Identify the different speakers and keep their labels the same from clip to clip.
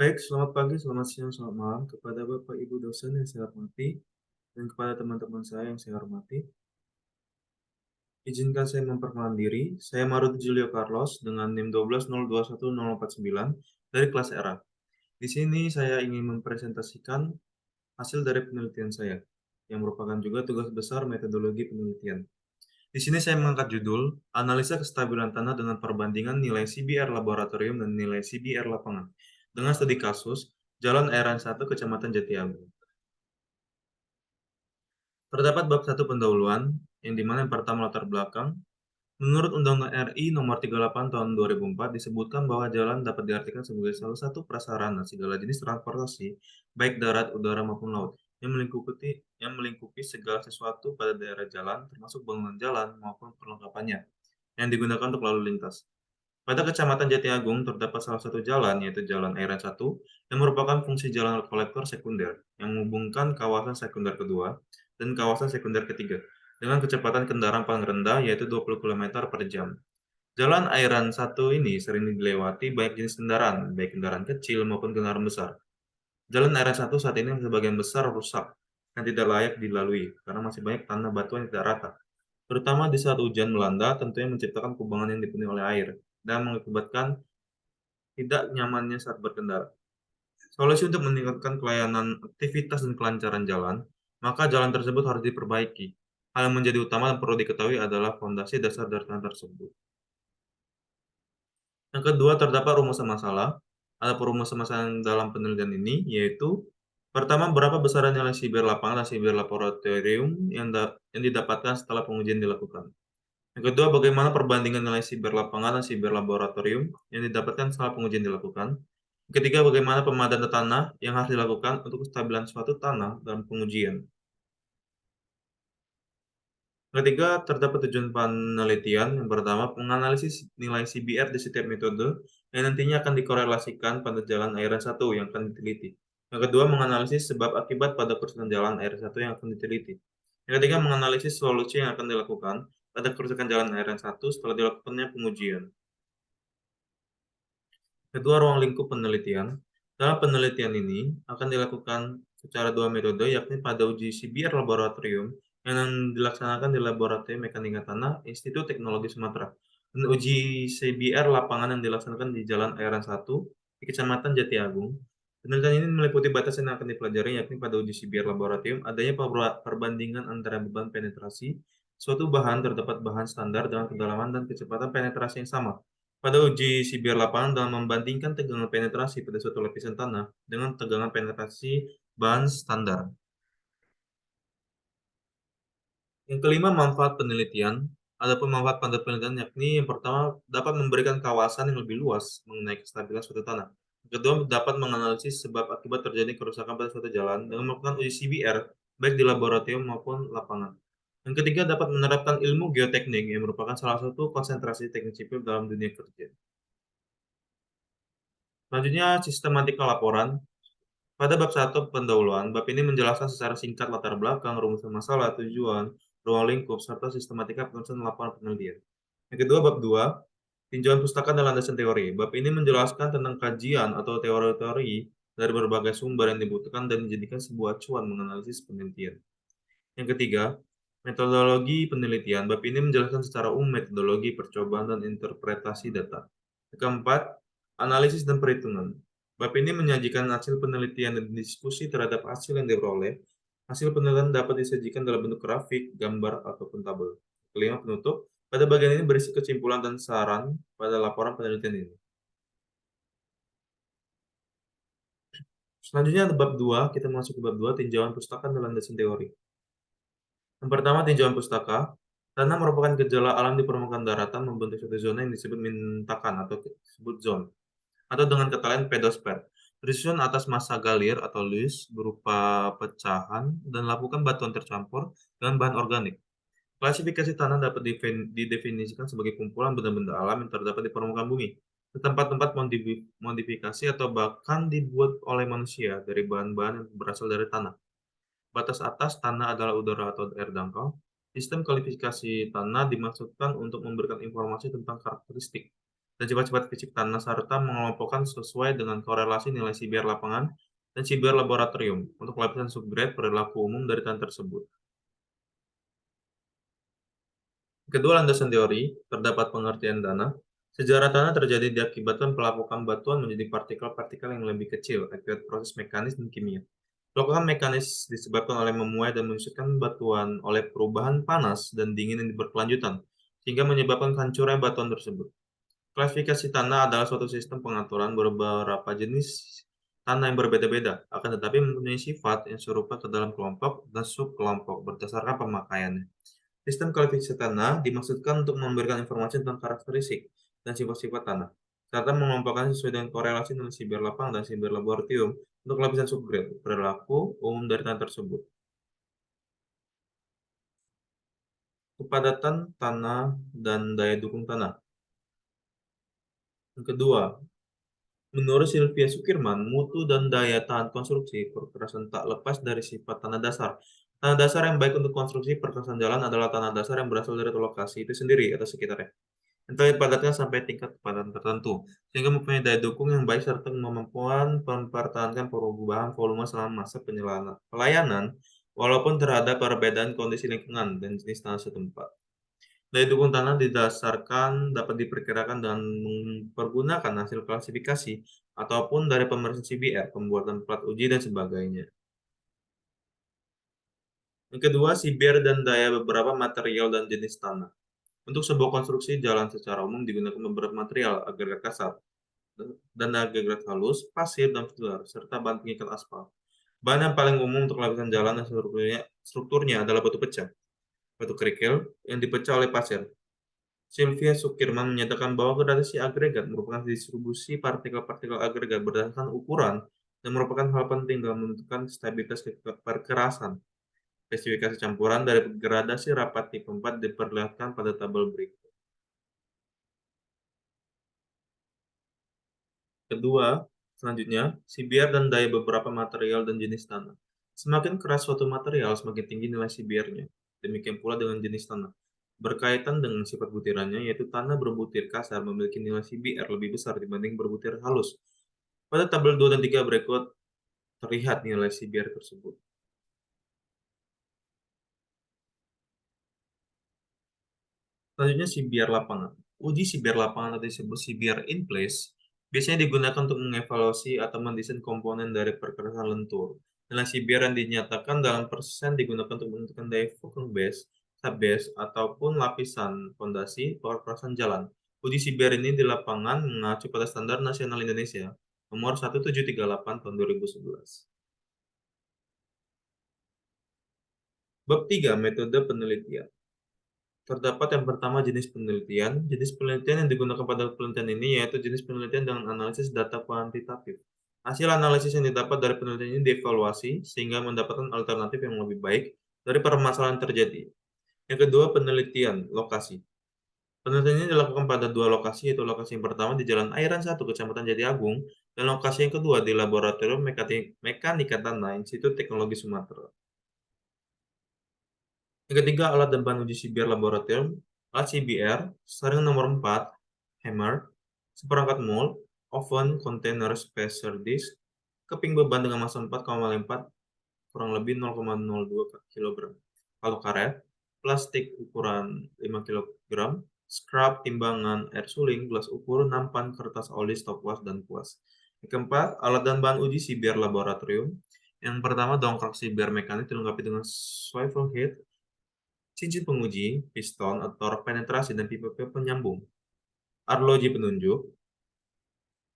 Speaker 1: Baik, selamat pagi, selamat siang, selamat malam kepada Bapak Ibu dosen yang saya hormati dan kepada teman-teman saya yang saya hormati. Izinkan saya memperkenalkan diri. Saya Maruti Julio Carlos dengan NIM 120210049 dari kelas ERA. Di sini saya ingin mempresentasikan hasil dari penelitian saya, yang merupakan juga tugas besar metodologi penelitian. Di sini saya mengangkat judul Analisa Kestabilan Tanah dengan Perbandingan Nilai CBR Laboratorium dan Nilai CBR Lapangan dengan studi kasus Jalan Airan 1 Kecamatan Jatiagung. Terdapat bab 1 pendahuluan, yang dimana yang pertama latar belakang. Menurut Undang-Undang RI Nomor 38 Tahun 2004 disebutkan bahwa jalan dapat diartikan sebagai salah satu prasarana segala jenis transportasi, baik darat, udara maupun laut, yang melingkupi segala sesuatu pada daerah jalan, termasuk bangunan jalan maupun perlengkapannya, yang digunakan untuk lalu lintas. Pada Kecamatan Jatiagung terdapat salah satu jalan, yaitu Jalan Airan 1, yang merupakan fungsi jalan kolektor sekunder, yang menghubungkan kawasan sekunder kedua dan kawasan sekunder ketiga, dengan kecepatan kendaraan paling rendah, yaitu 20 km per jam. Jalan Airan 1 ini sering dilewati banyak jenis kendaraan, baik kendaraan kecil maupun kendaraan besar. Jalan Airan 1 saat ini sebagian besar rusak dan tidak layak dilalui, karena masih banyak tanah batuan yang tidak rata. Terutama di saat hujan melanda, tentunya menciptakan kubangan yang dipenuhi oleh air, dan mengakibatkan tidak nyamannya saat berkendara. Solusi untuk meningkatkan pelayanan aktivitas dan kelancaran jalan, maka jalan tersebut harus diperbaiki. Hal yang menjadi utama dan perlu diketahui adalah fondasi dasar dari tanah tersebut. Yang kedua, terdapat rumusan masalah. Ada rumusan masalah dalam penelitian ini, yaitu pertama, berapa besaran nilai siber lapangan dan siber laboratorium yang didapatkan setelah pengujian dilakukan. Yang kedua, bagaimana perbandingan nilai siber lapangan dan siber laboratorium yang didapatkan setelah pengujian dilakukan. Yang ketiga, bagaimana pemadanan tanah yang harus dilakukan untuk kestabilan suatu tanah dalam pengujian. Yang ketiga, terdapat tujuan penelitian. Yang pertama, menganalisis nilai CBR di setiap metode yang nantinya akan dikorelasikan pada jalan airan 1 yang akan diteliti. Yang kedua, menganalisis sebab akibat pada kerusakan jalan airan 1 yang akan diteliti. Yang ketiga, menganalisis solusi yang akan dilakukan pada kerusakan jalan airan 1 setelah dilakukannya pengujian. Kedua, ruang lingkup penelitian. Dalam penelitian ini akan dilakukan secara dua metode, yakni pada uji CBR laboratorium yang dilaksanakan di Laboratorium Mekanika Tanah Institut Teknologi Sumatera, dan uji CBR lapangan yang dilaksanakan di Jalan Airan 1 di Kecamatan Jatiagung. Penelitian ini meliputi batasan yang akan dipelajari, yakni pada uji CBR laboratorium adanya perbandingan antara beban penetrasi suatu bahan terdapat bahan standar dengan kedalaman dan kecepatan penetrasi yang sama. Pada uji CBR lapangan dalam membandingkan tegangan penetrasi pada suatu lapisan tanah dengan tegangan penetrasi bahan standar. Yang kelima, manfaat penelitian. Adapun manfaat pada penelitian yakni yang pertama dapat memberikan kawasan yang lebih luas mengenai kestabilan suatu tanah. Yang kedua, dapat menganalisis sebab akibat terjadi kerusakan pada suatu jalan dengan melakukan uji CBR baik di laboratorium maupun lapangan. Yang ketiga, dapat menerapkan ilmu geoteknik yang merupakan salah satu konsentrasi teknik sipil dalam dunia kerja. Selanjutnya, sistematika laporan. Pada bab 1 pendahuluan, bab ini menjelaskan secara singkat latar belakang, rumusan masalah, tujuan, ruang lingkup, serta sistematika penulisan laporan penelitian. Yang kedua, bab 2, tinjauan pustaka dan landasan teori. Bab ini menjelaskan tentang kajian atau teori-teori dari berbagai sumber yang dibutuhkan dan dijadikan sebuah acuan menganalisis penelitian. Yang ketiga, metodologi penelitian. Bab ini menjelaskan secara umum metodologi percobaan dan interpretasi data. Yang keempat, analisis dan perhitungan. Bab ini menyajikan hasil penelitian dan diskusi terhadap hasil yang diperoleh. Hasil penelitian dapat disajikan dalam bentuk grafik, gambar, ataupun tabel. Kelima, penutup. Pada bagian ini berisi kesimpulan dan saran pada laporan penelitian ini. Selanjutnya, bab 2, kita masuk ke bab 2, tinjauan pustaka dan landasan teori. Yang pertama, tinjauan pustaka. Tanah merupakan gejala alam di permukaan daratan membentuk suatu zona yang disebut mintakan atau disebut zone, atau dengan kata lain pedosfer. Tersusun atas massa galir atau luis berupa pecahan dan lapukan batuan tercampur dengan bahan organik. Klasifikasi tanah dapat didefinisikan sebagai kumpulan benda-benda alam yang terdapat di permukaan bumi, tempat-tempat modifikasi atau bahkan dibuat oleh manusia dari bahan-bahan yang berasal dari tanah. Batas atas tanah adalah udara atau air dangkal. Sistem kualifikasi tanah dimaksudkan untuk memberikan informasi tentang karakteristik dan sifat-sifat fisik tanah serta mengelompokkan sesuai dengan korelasi nilai CBR lapangan dan CBR laboratorium untuk lapisan subgrade perilaku umum dari tanah tersebut. Kedua landasan teori, terdapat pengertian tanah. Sejarah tanah terjadi diakibatkan pelapukan batuan menjadi partikel-partikel yang lebih kecil akibat proses mekanis dan kimia. Pelapukan mekanis disebabkan oleh memuai dan menyusutkan batuan oleh perubahan panas dan dingin yang berkelanjutan, sehingga menyebabkan hancurnya batuan tersebut. Klasifikasi tanah adalah suatu sistem pengaturan beberapa jenis tanah yang berbeda-beda, akan tetapi mempunyai sifat yang serupa ke dalam kelompok dan subkelompok berdasarkan pemakaiannya. Sistem klasifikasi tanah dimaksudkan untuk memberikan informasi tentang karakteristik dan sifat-sifat tanah, serta mengelompokkan sesuai dengan korelasi dengan siber lapang dan siber laboratorium untuk lapisan subgrade perilaku umum dari tanah tersebut. Kepadatan tanah dan daya dukung tanah. Yang kedua, menurut Sylvia Sukirman, mutu dan daya tahan konstruksi perkerasan tak lepas dari sifat tanah dasar. Tanah dasar yang baik untuk konstruksi perkerasan jalan adalah tanah dasar yang berasal dari lokasi itu sendiri atau sekitarnya, yang telah padatnya sampai tingkat kepadatan tertentu, sehingga mempunyai daya dukung yang baik serta kemampuan mempertahankan perubahan volume selama masa pelayanan, walaupun terhadap perbedaan kondisi lingkungan dan jenis tanah setempat. Daya dukung tanah didasarkan dapat diperkirakan dengan mempergunakan hasil klasifikasi ataupun dari pemeriksaan CBR, pembuatan plat uji, dan sebagainya. Yang kedua, CBR dan daya beberapa material dan jenis tanah. Untuk sebuah konstruksi jalan secara umum digunakan beberapa material, agregat kasar, dan agregat halus, pasir, dan filler, serta bahan pengikat aspal. Bahan yang paling umum untuk lapisan jalan dan strukturnya adalah batu pecah, batu kerikil yang dipecah oleh pasir. Sylvia Sukirman menyatakan bahwa gradasi agregat merupakan distribusi partikel-partikel agregat berdasarkan ukuran dan merupakan hal penting dalam menentukan stabilitas perkerasan. Spesifikasi campuran dari gradasi rapat tipe 4 diperlihatkan pada tabel berikut. Kedua, selanjutnya, CBR dan daya beberapa material dan jenis tanah. Semakin keras suatu material, semakin tinggi nilai CBR-nya. Demikian pula dengan jenis tanah. Berkaitan dengan sifat butirannya, yaitu tanah berbutir kasar memiliki nilai CBR lebih besar dibanding berbutir halus. Pada tabel 2 dan 3 berikut terlihat nilai CBR tersebut. Selanjutnya CBR lapangan. Uji CBR lapangan atau disebut CBR in place biasanya digunakan untuk mengevaluasi atau mendesain komponen dari perkerasan lentur. Nilai CBR yang dinyatakan dalam persen digunakan untuk menentukan daya fulcrum base, subbase, ataupun lapisan fondasi perkerasan jalan. Uji CBR ini di lapangan mengacu pada Standar Nasional Indonesia nomor 1738 tahun 2011. Bab 3, metode penelitian. Terdapat yang pertama jenis penelitian. Jenis penelitian yang digunakan pada penelitian ini yaitu jenis penelitian dengan analisis data kuantitatif. Hasil analisis yang didapat dari penelitian ini dievaluasi sehingga mendapatkan alternatif yang lebih baik dari permasalahan terjadi. Yang kedua, penelitian lokasi. Penelitian ini dilakukan pada dua lokasi, yaitu lokasi yang pertama di Jalan Airan 1, Kecamatan Jati Agung, dan lokasi yang kedua di Laboratorium Mekanika Tanah Institut Teknologi Sumatera. Yang ketiga, alat dan bahan uji CBR laboratorium. Alat CBR, saringan nomor 4, hammer, seperangkat mold, oven, container spacer disk, keping beban dengan massa 4,4 kurang lebih 0,02 kg. Palu karet, plastik ukuran 5 kg, scrub, timbangan, air suling, gelas ukur, nampan, kertas oli, stopwatch, dan kuas. Yang keempat, alat dan bahan uji CBR laboratorium. Yang pertama, dongkrak CBR mekanik dilengkapi dengan swivel head, cincin penguji, piston atau torok penetrasi, dan pipa-pipa penyambung. Arloji penunjuk,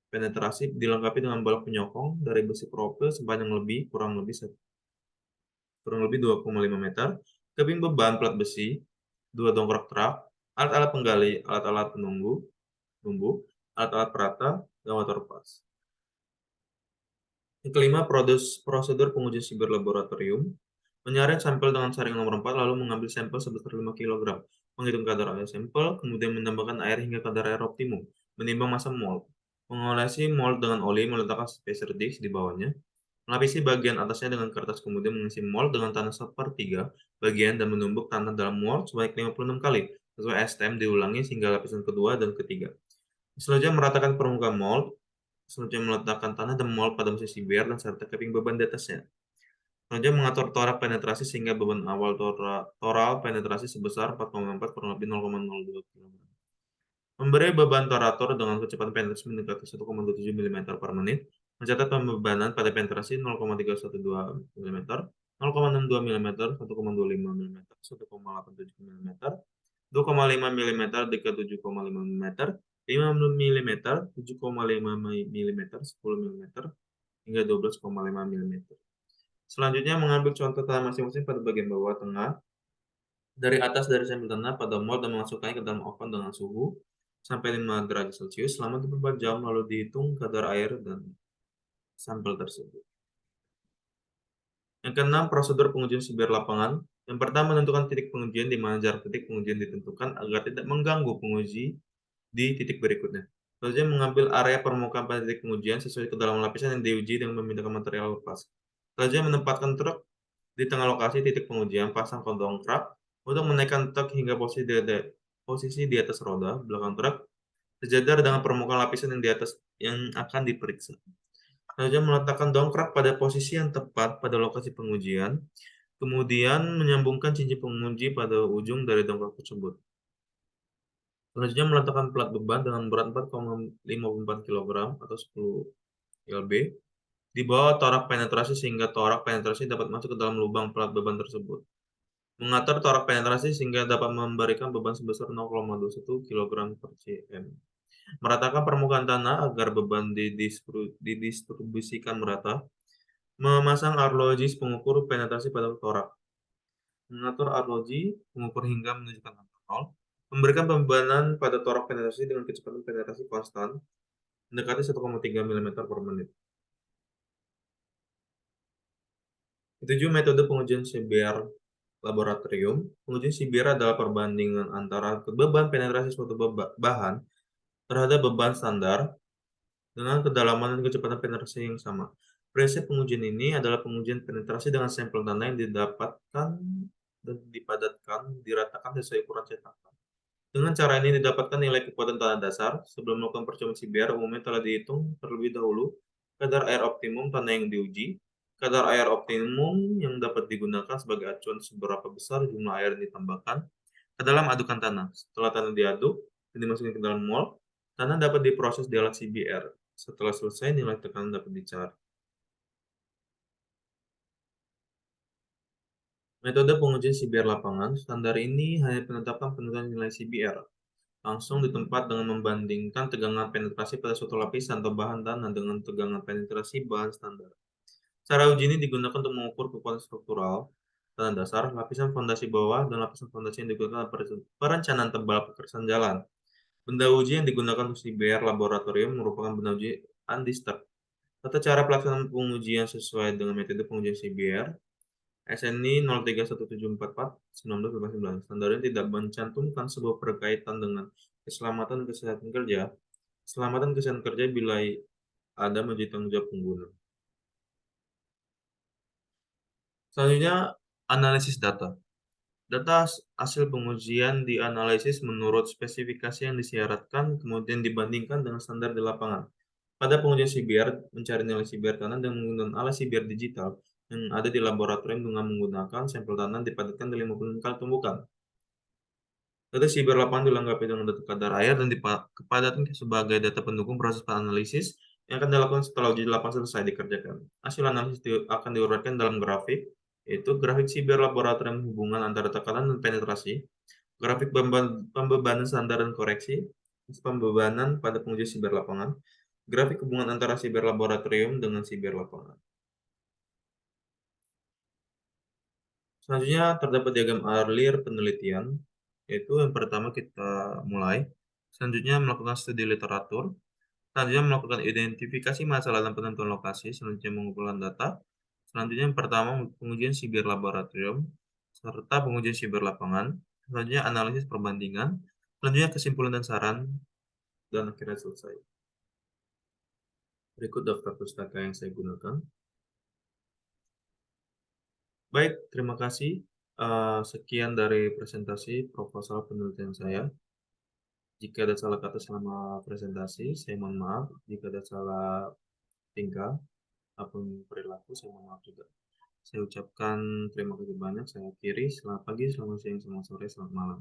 Speaker 1: penetrasi dilengkapi dengan balok penyokong dari besi profil sepanjang kurang lebih 2,5 meter, keping beban plat besi, 2 dongkrak truk, alat-alat penggali, alat-alat tumbuh, alat-alat perata, dan water pass. Yang kelima, prosedur pengujian siber laboratorium. Menyaring sampel dengan saringan nomor 4, lalu mengambil sampel sebesar 5 kg. Menghitung kadar air sampel, kemudian menambahkan air hingga kadar air optimum. Menimbang massa mold. Mengolesi mold dengan oli, meletakkan spacer disk di bawahnya. Melapisi bagian atasnya dengan kertas, kemudian mengisi mold dengan tanah sepertiga bagian dan menumbuk tanah dalam mold sebanyak 56 kali. Sesuai STM diulangi hingga lapisan kedua dan ketiga. Selanjutnya meratakan permukaan mold, selanjutnya meletakkan tanah dan mold pada mesin CBR dan serta capping beban di atasnya. Selanjutnya mengatur torak penetrasi sehingga beban awal toral penetrasi sebesar 4,4 kurang lebih 0,02 kg. Memberi beban torator dengan kecepatan penetrasi mendekati 1,27 mm per menit, mencatat pembebanan pada penetrasi 0,312 mm, 0,62 mm, 1,25 mm, 1,87 mm, 2,5 mm ke 7,5 mm, 5 mm, 7,5 mm, 10 mm, hingga 12,5 mm. Selanjutnya mengambil contoh tanah masing-masing pada bagian bawah tengah dari atas dari sampel tanah pada mold dan memasukkannya ke dalam oven dengan suhu sampai 5 derajat Celcius selama 24 jam lalu dihitung kadar air dan sampel tersebut. Yang keenam, prosedur pengujian CBR lapangan. Yang pertama, menentukan titik pengujian di mana jarak titik pengujian ditentukan agar tidak mengganggu penguji di titik berikutnya. Selanjutnya, mengambil area permukaan pada titik pengujian sesuai kedalaman lapisan yang diuji dengan memindahkan material lepas. Selanjutnya, menempatkan truk di tengah lokasi titik pengujian, pasang dongkrak untuk menaikkan truk hingga posisi di atas roda belakang truk sejajar dengan permukaan lapisan yang di atas yang akan diperiksa. Selanjutnya meletakkan dongkrak pada posisi yang tepat pada lokasi pengujian, kemudian menyambungkan cincin penguji pada ujung dari dongkrak tersebut. Selanjutnya meletakkan plat beban dengan berat 4,54 kg atau 10 lb di bawah torak penetrasi sehingga torak penetrasi dapat masuk ke dalam lubang plat beban tersebut. Mengatur torak penetrasi sehingga dapat memberikan beban sebesar 0,21 kg per cm. Meratakan permukaan tanah agar beban didistribusikan merata. Memasang arlogis pengukur penetrasi pada torak. Mengatur arloji pengukur hingga menunjukkan angka 0. Memberikan pembebanan pada torak penetrasi dengan kecepatan penetrasi konstan mendekati 1,3 mm per menit. Ketujuh, metode pengujian CBR laboratorium. Pengujian CBR adalah perbandingan antara beban penetrasi suatu bahan terhadap beban standar dengan kedalaman dan kecepatan penetrasi yang sama. Prinsip pengujian ini adalah pengujian penetrasi dengan sampel tanah yang didapatkan dan dipadatkan, diratakan sesuai ukuran cetakan. Dengan cara ini didapatkan nilai kekuatan tanah dasar. Sebelum melakukan percobaan CBR, umumnya telah dihitung terlebih dahulu kadar air optimum tanah yang diuji, kadar air optimum yang dapat digunakan sebagai acuan seberapa besar jumlah air yang ditambahkan ke dalam adukan tanah. Setelah tanah diaduk dan dimasukkan ke dalam mold, tanah dapat diproses di alat CBR. Setelah selesai, nilai tekanan dapat dicari. Metode pengujian CBR lapangan, standar ini hanya penetapan penentuan nilai CBR langsung di tempat dengan membandingkan tegangan penetrasi pada suatu lapisan atau bahan tanah dengan tegangan penetrasi bahan standar. Cara uji ini digunakan untuk mengukur kekuatan struktural tanah dasar, lapisan fondasi bawah, dan lapisan fondasi yang digunakan dalam perencanaan tebal pekerjaan jalan. Benda uji yang digunakan untuk CBR laboratorium merupakan benda uji undisturbed. Tata cara pelaksanaan pengujian sesuai dengan metode pengujian CBR SNI 031744 Standarnya tidak mencantumkan sebuah berkaitan dengan keselamatan dan kesehatan kerja. Keselamatan kesehatan kerja bila ada menjadi tanggung jawab pengguna. Selanjutnya, analisis data. Data hasil pengujian dianalisis menurut spesifikasi yang disyaratkan, kemudian dibandingkan dengan standar di lapangan. Pada pengujian CBR, mencari nilai CBR tanah dengan menggunakan alat CBR digital yang ada di laboratorium dengan menggunakan sampel tanah dipadatkan dari 50 kali tumbukan. Data CBR lapangan dilengkapi dengan data kadar air dan kepadatan sebagai data pendukung proses analisis yang akan dilakukan setelah uji lapangan selesai dikerjakan. Hasil analisis akan diuraikan dalam grafik, yaitu grafik CBR laboratorium hubungan antara tekanan dan penetrasi, grafik pembebanan standar dan koreksi, pembebanan pada penguji CBR lapangan, grafik hubungan antara CBR laboratorium dengan CBR lapangan. Selanjutnya terdapat diagram alir penelitian, yaitu yang pertama kita mulai. Selanjutnya melakukan studi literatur. Selanjutnya melakukan identifikasi masalah dan penentuan lokasi. Selanjutnya mengumpulkan data. Selanjutnya yang pertama pengujian siber laboratorium serta pengujian siber lapangan. Selanjutnya analisis perbandingan. Selanjutnya kesimpulan dan saran dan akhirnya selesai. Berikut daftar pustaka yang saya gunakan. Baik, terima kasih. Sekian dari presentasi proposal penelitian saya. Jika ada salah kata selama presentasi, saya mohon maaf. Jika ada salah tingkah ataupun perilaku, saya mohon maaf juga. Saya ucapkan terima kasih banyak. Saya akhiri. Selamat pagi, selamat siang, selamat sore, selamat malam.